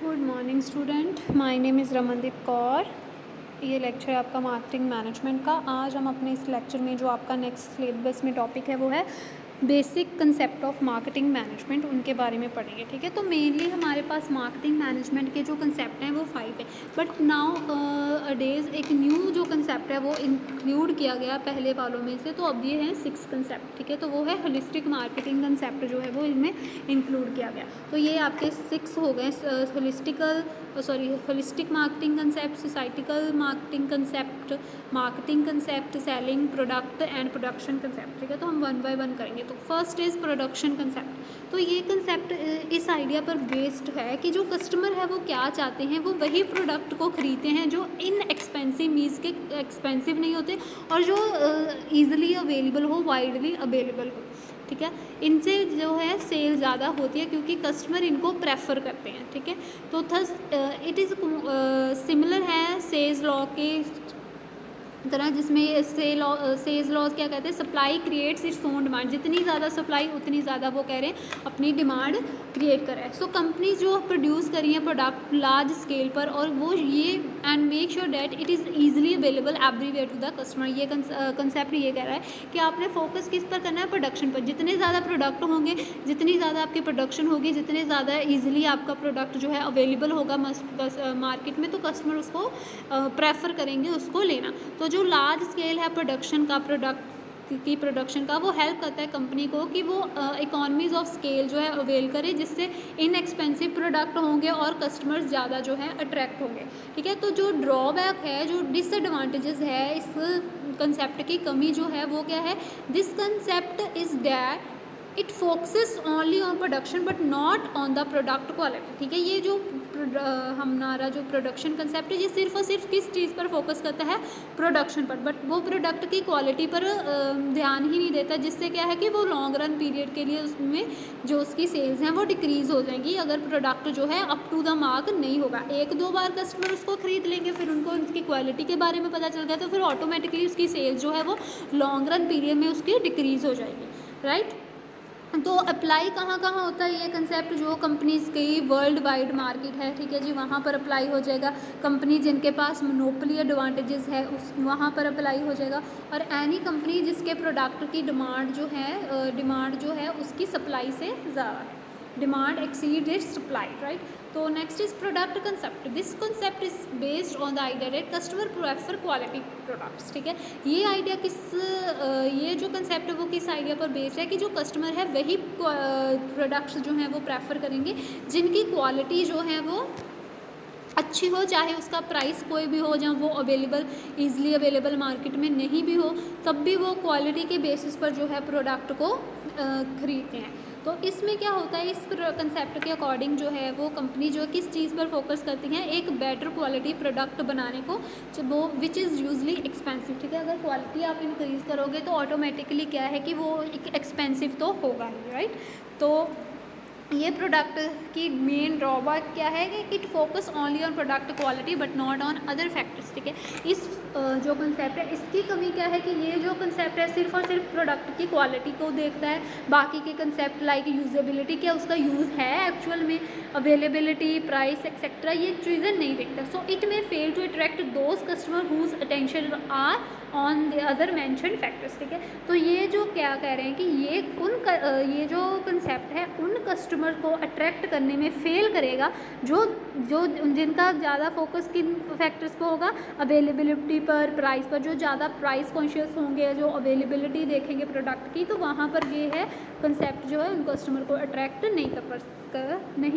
Good morning student, my name is Ramandeep Kaur. ये lecture है आपका मार्केटिंग मैनेजमेंट का। आज हम अपने इस लेक्चर में जो आपका नेक्स्ट सिलेबस में टॉपिक है वो है basic concept of marketing management, उनके बारे में पढ़ेंगे। ठीक है, तो मेनली हमारे पास मार्केटिंग मैनेजमेंट के जो कंसेप्ट हैं वो 5 है, बट नाउ डेज़ एक न्यू जो कंसेप्ट है वो इंक्लूड किया गया पहले वालों में से, तो अब ये है 6 कंसेप्ट। ठीक है, तो वो है होलिस्टिक मार्केटिंग कंसेप्ट जो है वो इनमें इंक्लूड किया गया। तो ये आपके 6 हो गए, holistic marketing concept, societal marketing concept, selling product and production concept. ठीक है, तो हम 1 बाय 1 करेंगे। तो फर्स्ट इज़ प्रोडक्शन कंसेप्ट। तो ये कंसेप्ट इस आइडिया पर बेस्ड है कि जो कस्टमर है वो क्या चाहते हैं, वो वही प्रोडक्ट को ख़रीदते हैं जो इन एक्सपेंसिव मीन्स के एक्सपेंसिव नहीं होते और जो ईज़िली अवेलेबल हो, वाइडली अवेलेबल हो। ठीक है, इनसे जो है सेल ज़्यादा होती है क्योंकि कस्टमर इनको प्रेफर करते हैं। ठीक है, तो थस इट इज़ सिमिलर है सेल्स लॉ के तरह, जिसमें सेल्स लॉज क्या कहते हैं, supply creates its own demand. जितनी ज़्यादा सप्लाई उतनी ज़्यादा वो कह रहे हैं अपनी डिमांड क्रिएट कर रहा है। सो कंपनी जो प्रोड्यूस करी है प्रोडक्ट लार्ज स्केल पर, और वो ये and make sure that it is easily available everywhere to the customer. ये कंसेप्ट ये कह रहा है कि आपने फोकस किस पर करना है, प्रोडक्शन पर। जितने ज़्यादा प्रोडक्ट होंगे, जितनी ज़्यादा आपकी प्रोडक्शन होगी, जितने ज़्यादा ईजिली आपका प्रोडक्ट जो है अवेलेबल होगा मार्केट में, तो कस्टमर उसको प्रेफर करेंगे उसको लेना। तो जो लार्ज स्केल है प्रोडक्शन का वो हेल्प करता है कंपनी को कि वो इकोनॉमीज ऑफ स्केल जो है अवेल करे, जिससे इनएक्सपेंसिव प्रोडक्ट होंगे और कस्टमर्स ज़्यादा जो है अट्रैक्ट होंगे। ठीक है, तो जो ड्रॉबैक है, जो डिसएडवांटेजेस है इस कंसेप्ट की कमी जो है वो क्या है, this concept is that it focuses only on production but not on the product quality. ठीक है, ये जो हमारा जो प्रोडक्शन कंसेप्ट है ये सिर्फ और सिर्फ किस चीज़ पर फोकस करता है, प्रोडक्शन पर, बट वो प्रोडक्ट की क्वालिटी पर ध्यान ही नहीं देता, जिससे क्या है कि वो लॉन्ग रन पीरियड के लिए उसमें जो उसकी सेल्स हैं वो डिक्रीज़ हो जाएंगी अगर प्रोडक्ट जो है अप टू द मार्क नहीं होगा। 1-2 बार कस्टमर उसको ख़रीद लेंगे, फिर उनको उसकी क्वालिटी के बारे में पता चल गया, तो फिर ऑटोमेटिकली उसकी सेल्स जो है वो लॉन्ग रन पीरियड में उसकी डिक्रीज़ हो जाएगी। राइट, तो अप्लाई कहाँ कहाँ होता है ये कंसेप्ट, जो कंपनीज़ की वर्ल्ड वाइड मार्केट है, ठीक है जी, वहाँ पर अप्लाई हो जाएगा। कंपनी जिनके पास मोनोपोली एडवांटेजेस है उस वहाँ पर अप्लाई हो जाएगा। और एनी कंपनी जिसके प्रोडक्ट की डिमांड जो है उसकी सप्लाई से ज़्यादा है, demand exceed its supply. Right, तो next is product concept. This concept is based on the idea that customer prefer quality products. ठीक है, ये आइडिया ये जो कंसेप्ट है वो किस आइडिया पर बेस्ड है कि जो कस्टमर है वही प्रोडक्ट्स जो हैं वो प्रेफर करेंगे जिनकी क्वालिटी जो है वो अच्छी हो, चाहे उसका प्राइस कोई भी हो, जहाँ वो ईजिली अवेलेबल मार्केट में नहीं भी हो, तब भी वो क्वालिटी के बेसिस पर जो है प्रोडक्ट को ख़रीदते हैं। तो इसमें क्या होता है, इस कंसेप्ट के अकॉर्डिंग जो है वो कंपनी जो किस चीज़ पर फोकस करती हैं, एक बेटर क्वालिटी प्रोडक्ट बनाने को, जो वो विच इज़ यूजली एक्सपेंसिव। ठीक है, अगर क्वालिटी आप इंक्रीज़ करोगे तो ऑटोमेटिकली क्या है कि वो एक एक्सपेंसिव तो होगा ही। राइट, तो ये प्रोडक्ट की मेन ड्रॉबैक क्या है कि it focus only on product quality but not on other factors. ठीक है, इस जो कंसेप्ट है इसकी कमी क्या है कि ये जो कंसेप्ट है सिर्फ और सिर्फ प्रोडक्ट की क्वालिटी को देखता है, बाकी के कंसेप्ट लाइक यूजेबिलिटी, क्या उसका यूज़ है एक्चुअल में, अवेलेबिलिटी, प्राइस एक्सेट्रा, ये चीज़ें नहीं देखता। So it may fail to attract those customer whose attention are on the other mention factors. ठीक है, तो ये जो क्या कह रहे हैं कि ये जो कंसेप्ट है उन कस्टमर को अट्रैक्ट करने में फेल करेगा जो जिनका ज़्यादा फोकस किन फैक्टर्स पर होगा, अवेलेबिलिटी पर, प्राइस पर। जो ज़्यादा प्राइस कॉन्शियस होंगे, जो अवेलेबिलिटी देखेंगे प्रोडक्ट की, तो वहाँ पर ये है कंसेप्ट जो है उन कस्टमर को अट्रैक्ट नहीं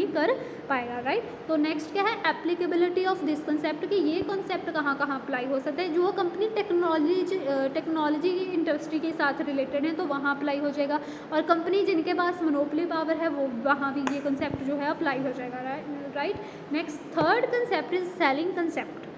कर पाएगा। राइट, तो नेक्स्ट क्या है, एप्लीकेबिलिटी ऑफ दिस कंसेप्ट, कि ये कंसेप्ट कहाँ कहाँ अप्लाई हो सकता है। जो कंपनी टेक्नोलॉजी इंडस्ट्री के साथ रिलेटेड है तो वहाँ अप्लाई हो जाएगा, और कंपनी जिनके पास मोनोपोली पावर है वो वहाँ भी ये कंसेप्ट जो है अप्लाई हो जाएगा। Right, next third concept is selling concept.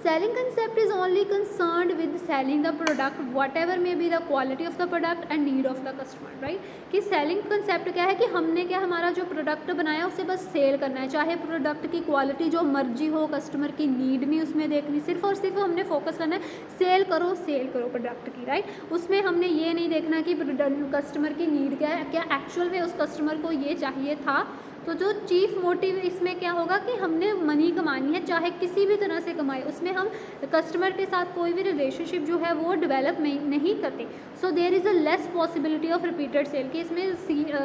Selling concept is only concerned with selling the product whatever may be the quality of the product and need of the customer. Right, कि selling concept क्या है कि हमने हमारा जो product बनाया उसे बस सेल करना है, चाहे प्रोडक्ट की क्वालिटी जो मर्जी हो, कस्टमर की नीड भी उसमें देखनी, सिर्फ और सिर्फ हमने फोकस करना है सेल करो प्रोडक्ट की। राइट, उसमें हमने ये नहीं देखना कि कस्टमर की नीड क्या है, क्या एक्चुअल में उस कस्टमर को ये चाहिए था तो जो चीफ मोटिव इसमें क्या होगा कि हमने मनी कमानी है, चाहे किसी भी तरह से कमाए, उसमें हम कस्टमर के साथ कोई भी रिलेशनशिप जो है वो डेवलप नहीं करते। So there is a less possibility of repeated sale, कि इसमें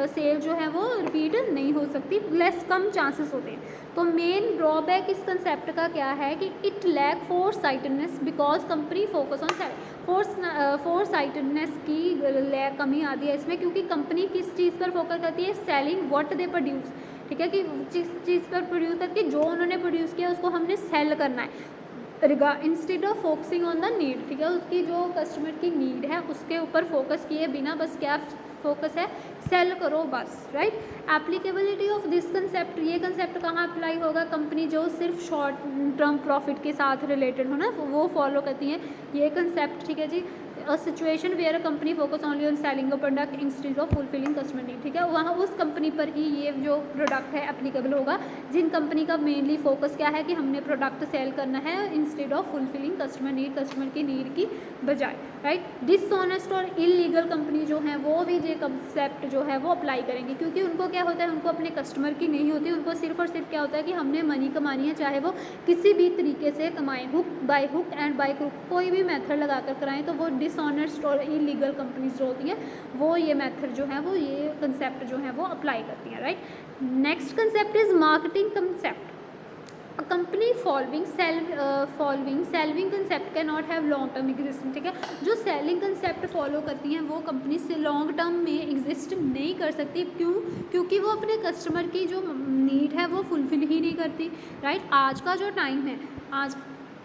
सेल जो है वो रिपीट नहीं हो सकती, लेस कम चांसेस होते हैं। तो मेन ड्रॉबैक इस कंसेप्ट का क्या है कि it lack foresightedness because company focus on foresightedness की कमी आती है इसमें, क्योंकि कंपनी किस चीज़ पर फोकस करती है, सेलिंग व्हाट दे प्रोड्यूस, ठीक है, कि जिस चीज़ पर प्रोड्यूस करती है, जो उन्होंने प्रोड्यूस किया उसको हमने सेल करना है instead of focusing on the need, ठीक है, उसकी जो कस्टमर की नीड है उसके ऊपर फोकस किए बिना बस क्या फोकस है, सेल करो बस, right. Applicability of this concept, ये कंसेप्ट कहाँ अप्लाई होगा, कंपनी जो सिर्फ शॉर्ट टर्म प्रॉफिट के साथ रिलेटेड हो ना वो फॉलो करती हैं ये कंसेप्ट, ठीक है जी। A situation where a company focus only on selling a product instead of fulfilling customer need, ठीक है, वहाँ उस कंपनी पर ही ये जो प्रोडक्ट है एप्लीकेबल होगा जिन कंपनी का मेनली फोकस क्या है कि हमने प्रोडक्ट सेल करना है instead of fulfilling customer need, customer की नीड की बजाय, राइट। डिसऑनेस्ट और इलीगल कंपनी जो है वो भी ये कंसेप्ट जो है वो अप्लाई करेंगे, क्योंकि उनको क्या होता है, उनको अपने कस्टमर की नहीं होती, उनको सिर्फ और सिर्फ क्या होता है कि हमने मनी कमानी है, चाहे वो किसी भी तरीके से कमाएं, हुक एंड बाय क्रुक, कोई भी मेथड लगाकर कराएं, तो वो डिसऑनेस्ट और इलीगल कंपनीज जो होती हैं वो ये मेथड जो है वो ये कंसेप्ट जो है वो अप्लाई करती हैं, right. Next concept is marketing concept. A company following selling concept can not have long term existing, ठीक है, जो सेलिंग कंसेप्ट फॉलो करती हैं वो कंपनी से लॉन्ग टर्म में एग्जिस्ट नहीं कर सकती, क्यों, क्योंकि वो अपने कस्टमर की जो नीड है वो फुलफिल ही नहीं करती, राइट। आज का जो टाइम है, आज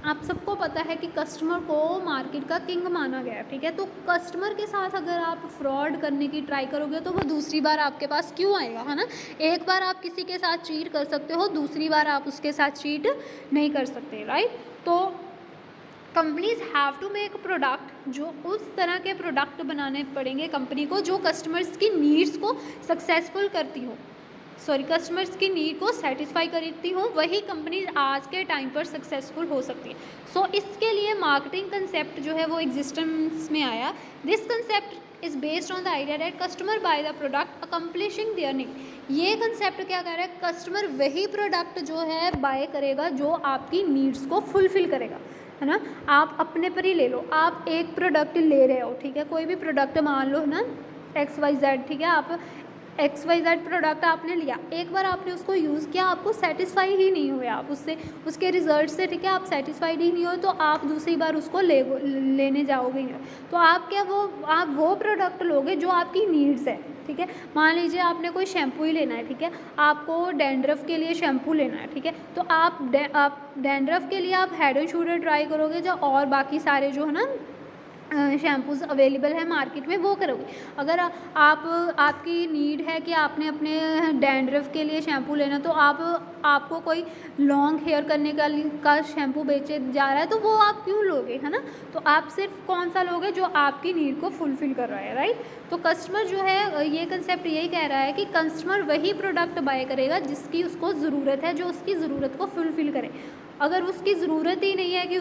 आप सबको पता है कि कस्टमर को मार्केट का किंग माना गया है, ठीक है, तो कस्टमर के साथ अगर आप फ्रॉड करने की ट्राई करोगे तो वो दूसरी बार आपके पास क्यों आएगा, है ना। एक बार आप किसी के साथ चीट कर सकते हो, दूसरी बार आप उसके साथ चीट नहीं कर सकते, राइट। तो companies have to make product, जो उस तरह के प्रोडक्ट बनाने पड़ेंगे कंपनी को जो कस्टमर्स की नीड्स को सक्सेसफुल करती हो, कस्टमर्स की नीड को सेटिस्फाई करती हो, वही कंपनी आज के टाइम पर सक्सेसफुल हो सकती है। सो इसके लिए मार्केटिंग कंसेप्ट जो है वो एग्जिस्टेंस में आया। This concept is based on the idea that customer buy the product accomplishing their need. ये कंसेप्ट क्या कह रहा है, कस्टमर वही प्रोडक्ट जो है बाय करेगा जो आपकी नीड्स को फुलफिल करेगा, है ना। आप अपने पर ही ले लो, आप एक प्रोडक्ट ले रहे हो, ठीक है, कोई भी प्रोडक्ट मान लो ना XYZ, ठीक है, आप XYZ प्रोडक्ट आपने लिया, एक बार आपने उसको यूज़ किया, आपको सेटिस्फाई ही नहीं हुए आप उससे, उसके रिजल्ट से, ठीक है, आप सेटिस्फाइड ही नहीं हो, तो आप दूसरी बार उसको लेने जाओगे नहीं, तो आप वो प्रोडक्ट लोगे जो आपकी नीड्स है, ठीक है। मान लीजिए आपने कोई शैम्पू ही लेना है, ठीक है, आपको डैंड्रफ के लिए शैम्पू लेना है, ठीक है, तो आप डैंड्रफ के लिए आप हेड एंड शोल्डर ट्राई करोगे, जो और बाकी सारे जो है ना शैम्पूज़ अवेलेबल है मार्केट में वो करोगे। अगर आपकी नीड है कि आपने अपने डैंड्रफ के लिए शैम्पू लेना, तो आपको कोई लॉन्ग हेयर करने का शैम्पू बेचे जा रहा है, तो वो आप क्यों लोगे, है ना। तो आप सिर्फ कौन सा लोगे, जो आपकी नीड को फुलफ़िल कर रहा है, राइट। तो कस्टमर जो है, ये कंसेप्ट यही कह रहा है कि कस्टमर वही प्रोडक्ट बाय करेगा जिसकी उसको ज़रूरत है, जो उसकी ज़रूरत को फुलफ़िल करे। अगर उसकी ज़रूरत ही नहीं है कि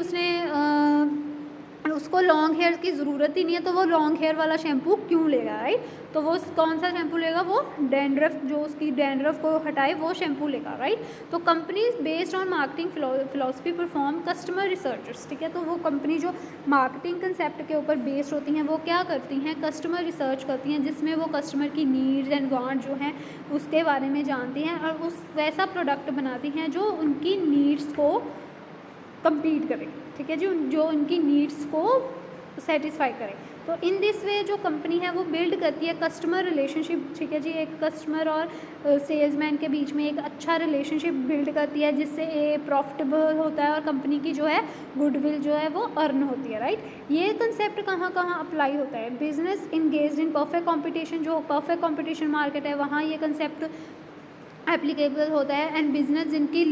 उसको लॉन्ग हेयर की ज़रूरत ही नहीं है, तो वो लॉन्ग हेयर वाला शैम्पू क्यों लेगा, राइट। तो वो कौन सा शैम्पू लेगा, वो डैंड्रफ, जो उसकी डैंड्रफ को हटाए वो शैम्पू लेगा, राइट। तो companies based on marketing philosophy perform customer researchers, ठीक है, तो वो कंपनी जो मार्केटिंग कंसेप्ट के ऊपर बेस्ड होती हैं वो क्या करती हैं, कस्टमर रिसर्च करती हैं, जिसमें वो कस्टमर की नीड्स एंड वांट जो हैं उसके बारे में जानती हैं और उस वैसा प्रोडक्ट बनाती हैं जो उनकी नीड्स को कंप्लीट करे, ठीक है जी, जो उनकी नीड्स को सेटिस्फाई करे। तो इन दिस वे जो कंपनी है वो बिल्ड करती है कस्टमर रिलेशनशिप, ठीक है जी, एक कस्टमर और सेल्समैन के बीच में एक अच्छा रिलेशनशिप बिल्ड करती है, जिससे ये प्रॉफिटेबल होता है और कंपनी की जो है गुडविल जो है वो अर्न होती है, राइट। ये कंसेप्ट कहाँ कहाँ अप्लाई होता है, business engaged in perfect competition, जो परफेक्ट कॉम्पिटिशन मार्केट है वहाँ ये कंसेप्ट एप्लीकेबल होता है, एंड बिजनेस जिनकी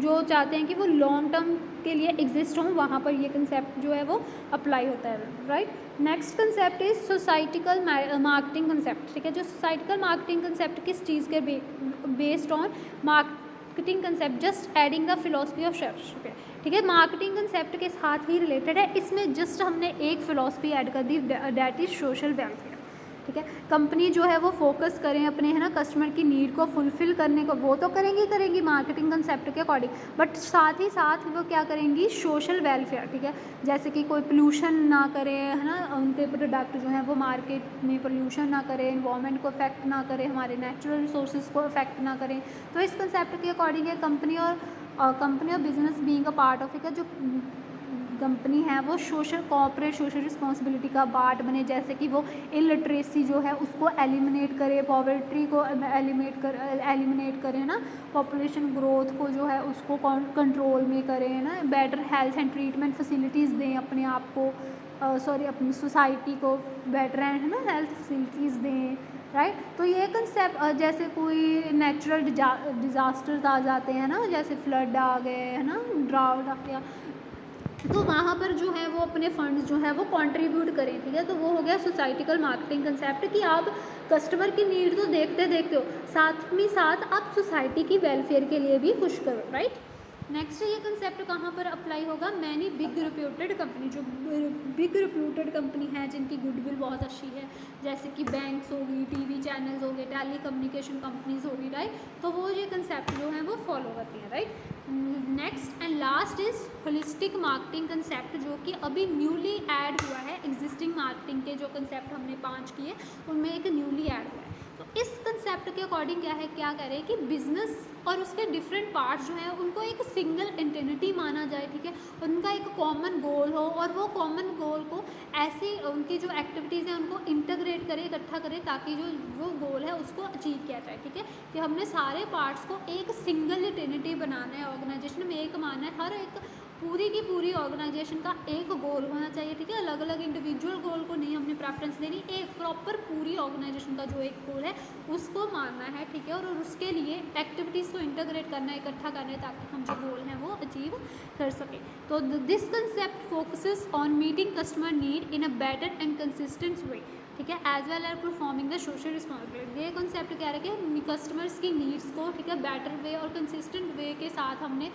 जो चाहते हैं कि वो लॉन्ग टर्म के लिए एग्जिस्ट हों, वहाँ पर ये कंसेप्ट जो है वो अप्लाई होता है, right. Next concept is societal marketing concept, ठीक है, जो सोसाइटिकल मार्केटिंग कंसेप्ट किस चीज़ के based on marketing concept just adding the philosophy of shareship है, ठीक है, मार्केटिंग कंसेप्ट के साथ ही रिलेटेड है, इसमें जस्ट हमने एक फिलॉसफी ऐड कर दी, दैट इज सोशल वेलफेयर, ठीक है। कंपनी जो है वो फोकस करें अपने, है ना, कस्टमर की नीड को फुलफ़िल करने को, वो तो करेंगी मार्केटिंग कंसेप्ट के अकॉर्डिंग, बट साथ ही साथ वो क्या करेंगी, सोशल वेलफेयर, ठीक है। जैसे कि कोई पोल्यूशन ना करे, है ना, उनके प्रोडक्ट जो हैं वो मार्केट में पोल्यूशन ना करें, इन्वायरमेंट को अफेक्ट ना करें, हमारे नेचुरल रिसोर्सेज को अफेक्ट ना करें। तो इस कंसेप्ट के अकॉर्डिंग है कंपनी और business being a part of, जो कंपनी है वो कॉर्पोरेट सोशल रिस्पॉन्सिबिलिटी का पार्ट बने, जैसे कि वो इलिटरेसी जो है उसको एलिमिनेट करे, पॉवर्टी को एलिमिनेट करे ना, पॉपुलेशन ग्रोथ को जो है उसको कंट्रोल में करें ना, better health and treatment facilities दें अपने आप को, अपनी सोसाइटी को बेटर है ना हेल्थ फैसिलिटीज़ दें, राइट। तो ये कंसेप्ट, जैसे कोई नेचुरल डिज़ास्टर्स आ जाते हैं ना, जैसे फ्लड आ गए, है ना, ड्राउट आ गया, तो वहाँ पर जो है वो अपने फंड्स जो है वो कंट्रीब्यूट करें, ठीक है। तो वो हो गया सोसाइटिकल मार्केटिंग कंसेप्ट कि आप कस्टमर की नीड तो देखते हो, साथ में साथ आप सोसाइटी की वेलफेयर के लिए भी कुछ करो, राइट। नेक्स्ट ये कंसेप्ट कहाँ पर अप्लाई होगा, मैनी बिग रिप्यूटेड कंपनी, जो बिग रिप्यूटेड कंपनी है जिनकी गुडविल बहुत अच्छी है, जैसे कि बैंक्स होगी, टीवी चैनल्स हो गए, टेली कम्युनिकेशन कंपनीज होगी, राइट। तो वो ये कंसेप्ट जो है वो फॉलो करती हैं, right. Next and last is holistic marketing concept, जो कि अभी न्यूली ऐड हुआ है, एग्जिस्टिंग मार्केटिंग के जो कंसेप्ट हमने 5 किए उनमें एक न्यूली ऐड हुआ है। तो इस कंसेप्ट के अकॉर्डिंग क्या कह रहे हैं कि बिजनेस और उसके डिफरेंट पार्ट्स जो हैं उनको एक सिंगल एंटिटी माना जाए, ठीक है। उनका एक कॉमन गोल हो और वो कॉमन गोल को ऐसे उनकी जो एक्टिविटीज़ हैं उनको इंटीग्रेट करें, इकट्ठा करें, ताकि जो वो गोल है उसको अचीव किया जाए, ठीक है। कि हमने सारे पार्ट्स को एक सिंगल एंटिटी बनाना है, ऑर्गेनाइजेशन में एक मानना है, हर एक पूरी की पूरी ऑर्गेनाइजेशन का एक गोल होना चाहिए, ठीक है। अलग अलग इंडिविजुअल गोल को नहीं हमने प्रेफरेंस देनी, एक प्रॉपर पूरी ऑर्गेनाइजेशन का जो एक गोल है उसको मानना है, ठीक है। और उसके लिए एक्टिविटीज़ को इंटीग्रेट करना है, इकट्ठा करना है, ताकि हम जो गोल हैं वो अचीव कर सकें। तो this concept focuses on meeting customer need in a better and consistent way, ठीक है, as well as performing the social responsibility. ये कॉन्सेप्ट कह रहे हैं कि कस्टमर्स की नीड्स को, ठीक है, बेटर वे और कंसिस्टेंट वे के साथ हमने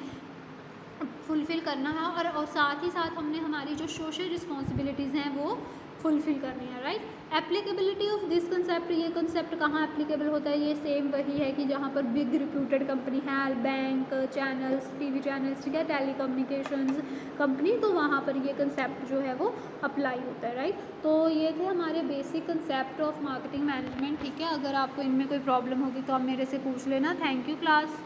फुलफ़िल करना है, और साथ ही साथ हमने हमारी जो सोशल रिस्पॉन्सिबिलिटीज़ हैं वो फुलफ़िल करनी है, right. Applicability of this concept, ये कंसेप्ट कहाँ एप्लीकेबल होता है, ये सेम वही है कि जहाँ पर बिग रिप्यूटेड कंपनी है, बैंक, चैनल्स, टीवी चैनल्स, ठीक है, टेली कम्युनिकेशंस कंपनी, तो वहाँ पर ये कंसेप्ट जो है वो अप्लाई होता है, राइट। तो ये थे हमारे basic concept of marketing management, ठीक है। अगर आपको इनमें कोई प्रॉब्लम होगी तो आप मेरे से पूछ लेना। Thank you class.